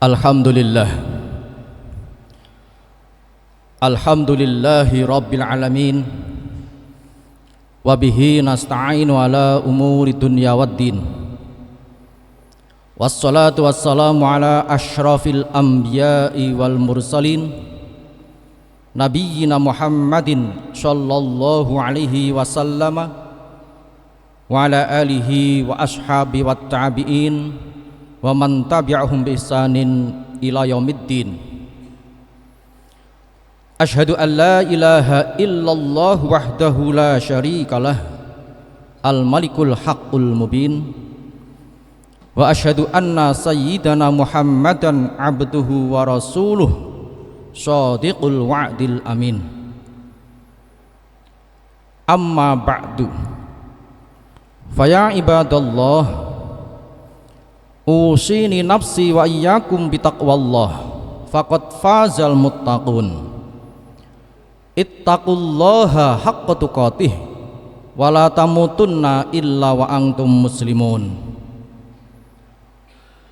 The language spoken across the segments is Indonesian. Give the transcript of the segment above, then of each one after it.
Alhamdulillah. Alhamdulillahi Rabbil Alamin. Wabihi nasta'inu ala umuri dunya waddin. Wassalatu wassalamu ala ashrafil anbiya'i wal mursalin, nabiyyina Muhammadin sallallahu alaihi wasallama wa ala alihi wa ashabi wa tabi'in wa man tabi'ahum bi ihsanin ila yaumiddin. Asyhadu an la ilaha illallah wahdahu la syarikalah al-malikul haqqul mubin, wa asyhadu anna sayyidana Muhammadan abduhu wa rasuluh shadiqul wa'dil amin. Amma ba'du, faya ibadallah, usini nafsi wa iyyakum bitaqwallah, faqad fazal muttaqun. Ittaqullaha haqqa tuqatih wa la tamutunna illa wa antum muslimun.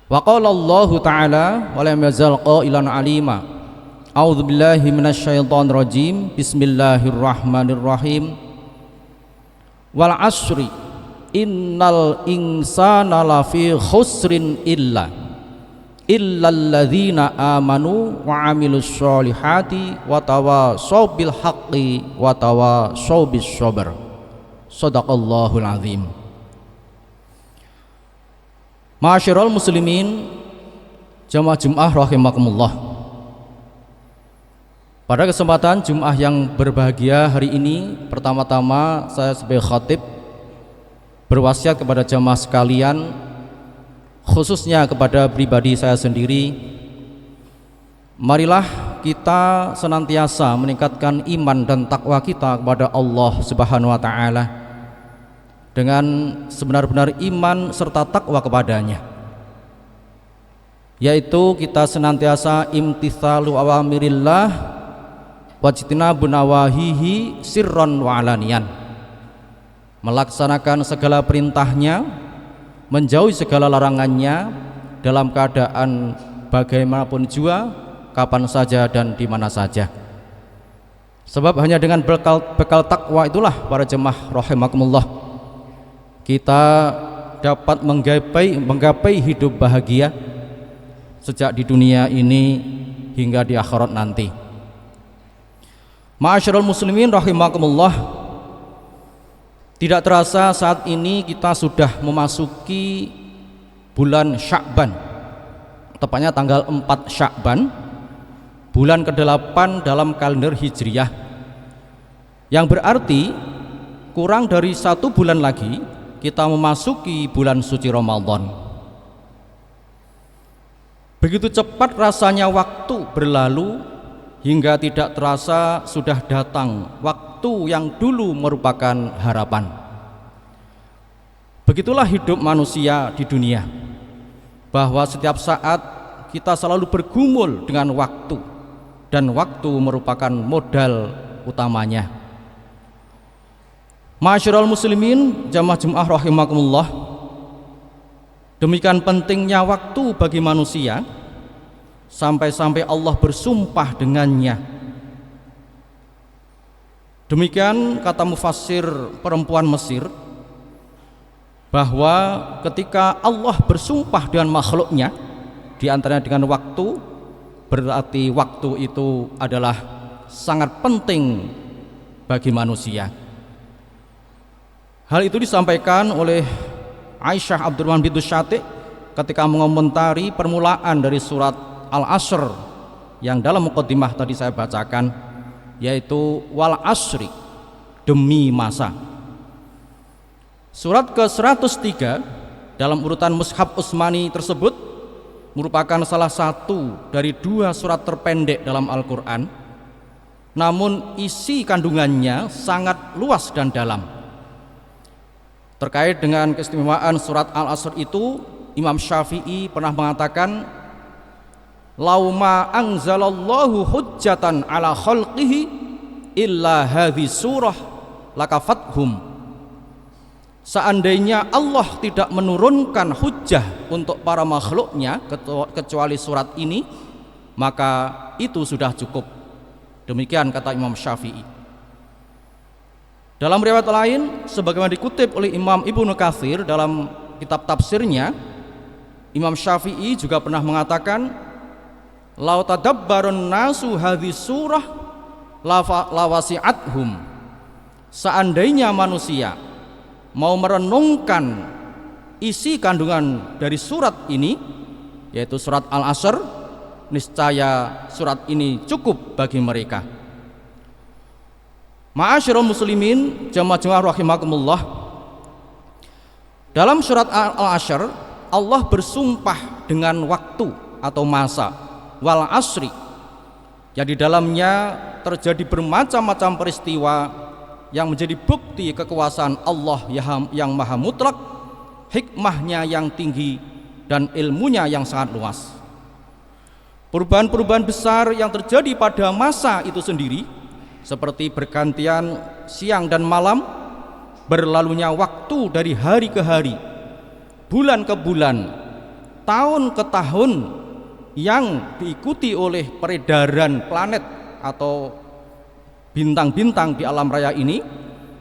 Wa qala Allah ta'ala wa lam yazal qailan alima. A'udzu billahi minasyaitonir rajim. Bismillahirrahmanirrahim. Wal 'ashri innal insana lafi khusrin illalladzina amanu wa amilus solihati wa tawasaw bil haqqi wa tawasaw bis sabr. Shadaqallahul azim. Ma'asyiral muslimin, jamaah Jumat rahimakumullah. Pada kesempatan Jumat yang berbahagia hari ini, pertama-tama saya sebagai khatib berwasiat kepada jamaah sekalian, khususnya kepada pribadi saya sendiri, marilah kita senantiasa meningkatkan iman dan takwa kita kepada Allah Subhanahu wa taala dengan sebenar-benar iman serta takwa kepadanya, yaitu kita senantiasa imtithalu awamirillah wajtinabun nawahihi sirran wa alaniyan, melaksanakan segala perintahnya, menjauhi segala larangannya dalam keadaan bagaimanapun jua, kapan saja dan di mana saja. Sebab hanya dengan bekal takwa itulah para jemaah rahimakumullah, kita dapat menggapai hidup bahagia sejak di dunia ini hingga di akhirat nanti. Ma'asyiral muslimin rahimakumullah, tidak terasa saat ini kita sudah memasuki bulan Sya'ban, tepatnya tanggal 4 Sya'ban, bulan ke-8 dalam kalender Hijriyah, yang berarti kurang dari 1 bulan lagi kita memasuki bulan suci Ramadan. Begitu cepat rasanya waktu berlalu hingga tidak terasa sudah datang waktu yang dulu merupakan harapan. Begitulah hidup manusia di dunia, bahwa setiap saat kita selalu bergumul dengan waktu, dan waktu merupakan modal utamanya. Ma'asyiral muslimin, jamaah Jumat rahimakumullah, demikian pentingnya waktu bagi manusia sampai-sampai Allah bersumpah dengannya. Demikian kata mufassir perempuan Mesir, bahwa ketika Allah bersumpah dengan makhluknya, di antaranya dengan waktu, berarti waktu itu adalah sangat penting bagi manusia. Hal itu disampaikan oleh Aisyah Abdurrahman bintu Syati' ketika mengomentari permulaan dari surat Al-Asr yang dalam muqaddimah tadi saya bacakan, yaitu wal asri, demi masa. Surat ke-103 dalam urutan Mushaf Utsmani tersebut merupakan salah satu dari 2 surat terpendek dalam Al-Quran, namun isi kandungannya sangat luas dan dalam. Terkait dengan keistimewaan surat Al-Asr itu, Imam Syafi'i pernah mengatakan, lauma anzalallahu hujjatan ala khalqihi illa hadhi surah lakafathum. seandainya Allah tidak menurunkan hujjah untuk para makhluknya kecuali surat ini, maka itu sudah cukup. Demikian kata Imam Syafi'i. Dalam riwayat lain, sebagaimana dikutip oleh Imam Ibnu Katsir dalam kitab tafsirnya, Imam Syafi'i juga pernah mengatakan, "Lau tadabbarun nasu hadhis surah lawasi'athum." Seandainya manusia mau merenungkan isi kandungan dari surat ini, yaitu surat Al-Asr, niscaya surat ini cukup bagi mereka. Ma'asyiral muslimin jamaah rahimakumullah, dalam surat Al-Asr Allah bersumpah dengan waktu atau masa, wal asri, yang di dalamnya terjadi bermacam-macam peristiwa yang menjadi bukti kekuasaan Allah yang maha mutlak, hikmahnya yang tinggi, dan ilmunya yang sangat luas. Perubahan-perubahan besar yang terjadi pada masa itu sendiri, seperti bergantian siang dan malam, berlalunya waktu dari hari ke hari, bulan ke bulan, tahun ke tahun, yang diikuti oleh peredaran planet atau bintang-bintang di alam raya ini,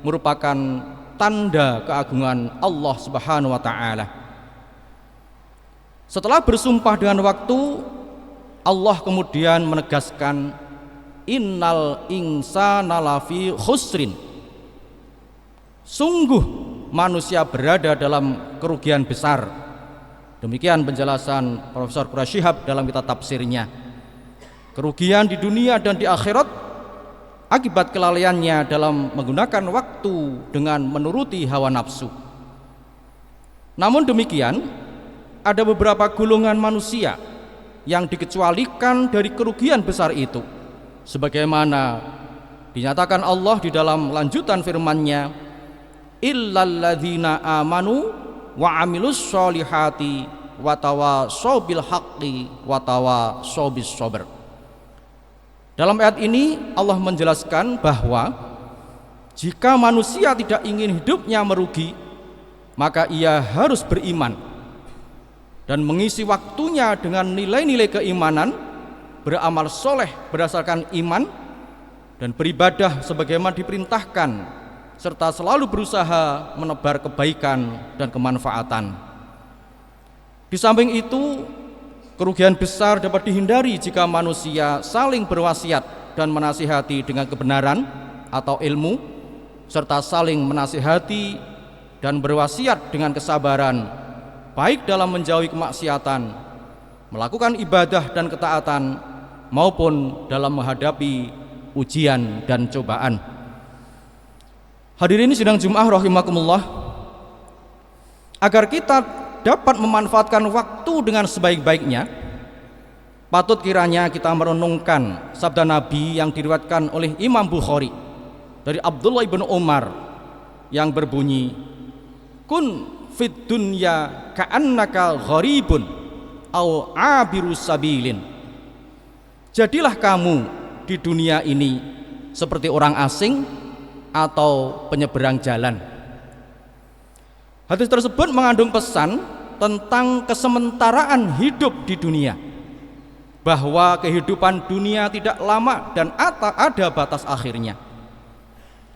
merupakan tanda keagungan Allah Subhanahu wa taala. Setelah bersumpah dengan waktu, Allah kemudian menegaskan, innal insana lafi khusrin. Sungguh manusia berada dalam kerugian besar. Demikian penjelasan Profesor Quraish Shihab dalam kitab tafsirnya. Kerugian di dunia dan di akhirat akibat kelalaiannya dalam menggunakan waktu dengan menuruti hawa nafsu. Namun demikian, ada beberapa golongan manusia yang dikecualikan dari kerugian besar itu, sebagaimana dinyatakan Allah di dalam lanjutan firman-Nya, illalladzina amanu wa amilus sholihati wa tawashaw bil haqqi wa tawashaw bis sabr. Dalam ayat ini Allah menjelaskan bahwa jika manusia tidak ingin hidupnya merugi, maka ia harus beriman dan mengisi waktunya dengan nilai-nilai keimanan, beramal soleh berdasarkan iman, dan beribadah sebagaimana diperintahkan, serta selalu berusaha menebar kebaikan dan kemanfaatan. Di samping itu, kerugian besar dapat dihindari jika manusia saling berwasiat dan menasihati dengan kebenaran atau ilmu, serta saling menasihati dan berwasiat dengan kesabaran, baik dalam menjauhi kemaksiatan, melakukan ibadah dan ketaatan, maupun dalam menghadapi ujian dan cobaan. Hadirin sidang Jumat rahimakumullah, agar kita dapat memanfaatkan waktu dengan sebaik-baiknya, patut kiranya kita merenungkan sabda Nabi yang diriwayatkan oleh Imam Bukhari dari Abdullah bin Umar yang berbunyi, kun fid dunya ka'annaka gharibun au abirus sabilin. Jadilah kamu di dunia ini seperti orang asing atau penyeberang jalan. Hadis tersebut mengandung pesan tentang kesementaraan hidup di dunia, bahwa kehidupan dunia tidak lama dan ada batas akhirnya.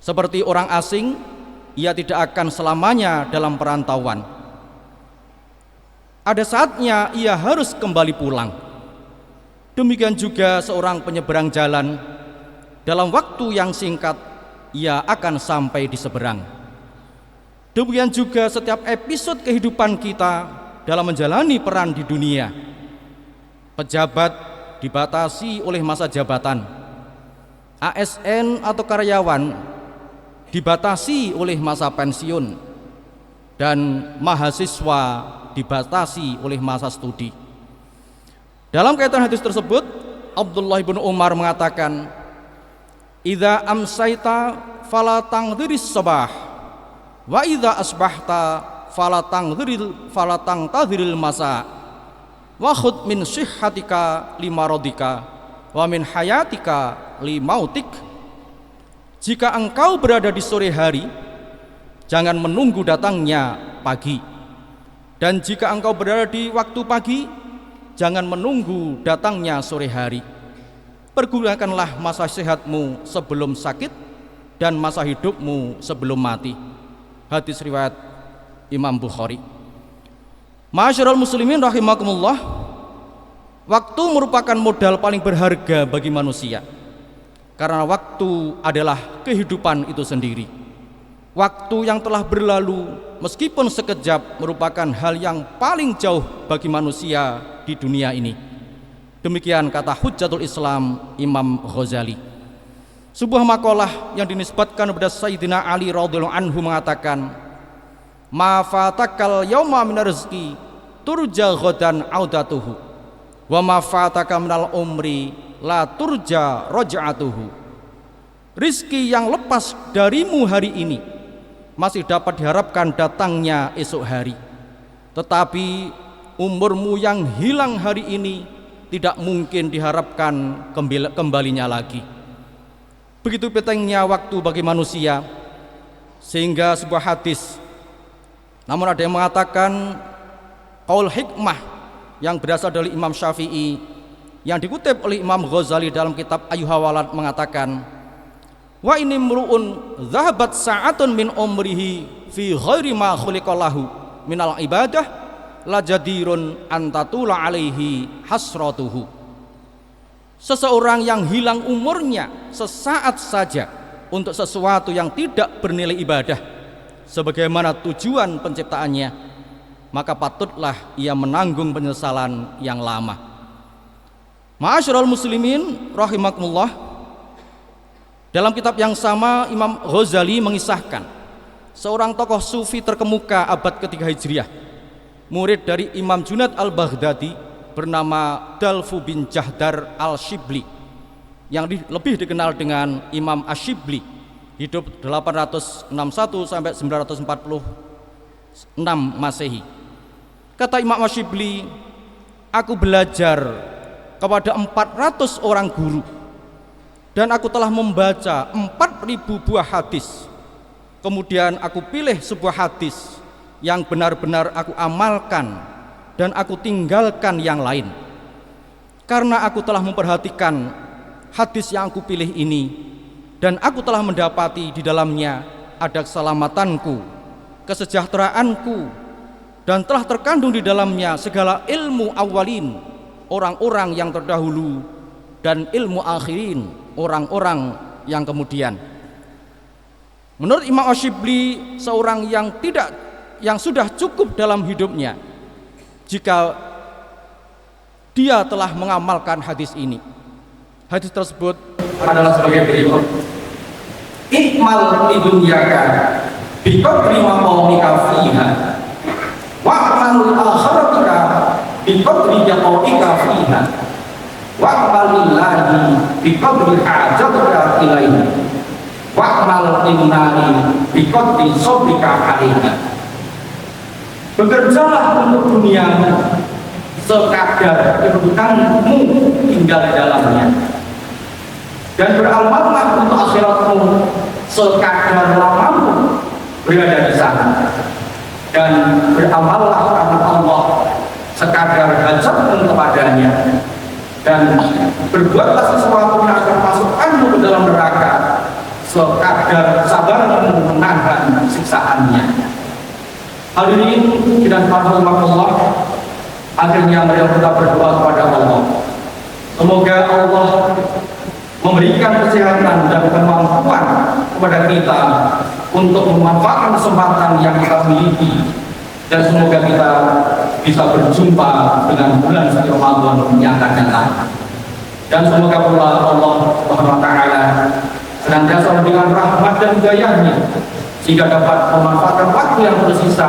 Seperti orang asing, ia tidak akan selamanya dalam perantauan. Ada saatnya ia harus kembali pulang. Demikian juga seorang penyeberang jalan, dalam waktu yang singkat ia akan sampai di seberang. Demikian juga setiap episode kehidupan kita dalam menjalani peran di dunia. Pejabat dibatasi oleh masa jabatan, ASN atau karyawan dibatasi oleh masa pensiun, dan mahasiswa dibatasi oleh masa studi. Dalam kaitan hadis tersebut, Abdullah bin Umar mengatakan, idza amsaita fala tangdhiris sabah wa idza asbahta fala tangtadhiril masa wa khudh min sihhatika limaradika wa min hayatika limautik. Jika engkau berada di sore hari, jangan menunggu datangnya pagi. Dan jika engkau berada di waktu pagi, jangan menunggu datangnya sore hari. Pergunakanlah masa sehatmu sebelum sakit dan masa hidupmu sebelum mati. Hadis riwayat Imam Bukhari. Ma'asyiral muslimin rahimakumullah, waktu merupakan modal paling berharga bagi manusia. Karena waktu adalah kehidupan itu sendiri. Waktu yang telah berlalu meskipun sekejap merupakan hal yang paling jauh bagi manusia di dunia ini. Demikian kata Hujjatul Islam Imam Ghazali. Sebuah makalah yang dinisbatkan kepada Sayyidina Ali radhiyallahu anhu mengatakan, "Ma fatakal yauma minar rizqi turja ghadan audatuhu wa ma fataka minal umri la turja raj'atuhu." Rizki yang lepas darimu hari ini masih dapat diharapkan datangnya esok hari, tetapi umurmu yang hilang hari ini tidak mungkin diharapkan kembalinya lagi. Begitu pentingnya waktu bagi manusia, sehingga sebuah hadis, namun ada yang mengatakan qaul hikmah yang berasal dari Imam Syafi'i yang dikutip oleh Imam Ghazali dalam kitab Ayyuha Walad mengatakan, wa ini mru'un zahabat sa'atun min umrihi fi ghairi ma khuliqallahu minal ibadah la jadirun antatula alaihi hasratuhu. Seseorang yang hilang umurnya sesaat saja untuk sesuatu yang tidak bernilai ibadah sebagaimana tujuan penciptaannya, maka patutlah ia menanggung penyesalan yang lama. Ma'asyiral muslimin rahimakumullah, dalam kitab yang sama Imam Ghazali mengisahkan seorang tokoh sufi terkemuka abad ketiga Hijriah, murid dari Imam Junaid al-Baghdadi, bernama Dalfu bin Jahdar al-Shibli, yang lebih dikenal dengan Imam Ash-Shibli, hidup 861 sampai 946 Masehi. Kata Imam Ash-Shibli, aku belajar kepada 400 orang guru dan aku telah membaca 4.000 buah hadis. Kemudian aku pilih sebuah hadis yang benar-benar aku amalkan dan aku tinggalkan yang lain. Karena aku telah memperhatikan hadis yang aku pilih ini, dan aku telah mendapati di dalamnya ada keselamatanku, kesejahteraanku, dan telah terkandung di dalamnya segala ilmu awalin, orang-orang yang terdahulu, dan ilmu akhirin, orang-orang yang kemudian. Menurut Imam Ash-Shibli, seorang yang sudah cukup dalam hidupnya jika dia telah mengamalkan hadis ini. Hadis tersebut adalah sebagai berikut: ikmal lidunyaka biqadri maqamika fiha wa'mal akhiratika biqadri yaqika fiha wa'mal lillahi biqadri hajatika ilaihi wa'mal linnari biqadri sabrika alaiha. Bekerjalah untuk duniamu sekadar kedudukanmu tinggal di dalamnya, dan beramallah untuk akhiratmu sekadar lamamu berada di sana, dan beramallah karena Allah sekadar hajatmu kepadanya, dan berbuatlah sesuatu yang akan masukkanmu ke dalam neraka sekadar sabarmu menahan siksaannya. Hadirin dan para Allah, akhirnya mari kita berdoa kepada Allah. Semoga Allah memberikan kesehatan dan kemampuan kepada kita untuk memanfaatkan kesempatan yang kita miliki, dan semoga kita bisa berjumpa dengan bulan suci Ramadan yang akan datang. Dan semoga pula Allah Subhanahu wa taala senantiasa memberikan rahmat dan hidayahnya sehingga dapat memanfaatkan waktu yang tersisa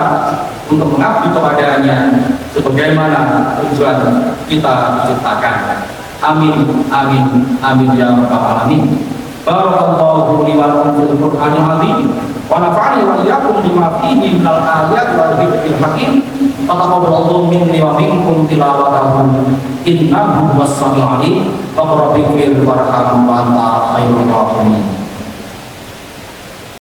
untuk mengabdi kepadanya sebagaimana tujuan kita diciptakan. Amin, amin, amin ya rabbal alamin. Barakallahu li wa lakum fil Qur'anil azim wa nafa'ani wa iyyakum bima fihi minal ayati wal dhikril hakim. Taqabbalallahu minni wa minkum tilawatahu innahu was-sami'ul 'alim. Rabbana ighfir warham wa anta khairur rahimin.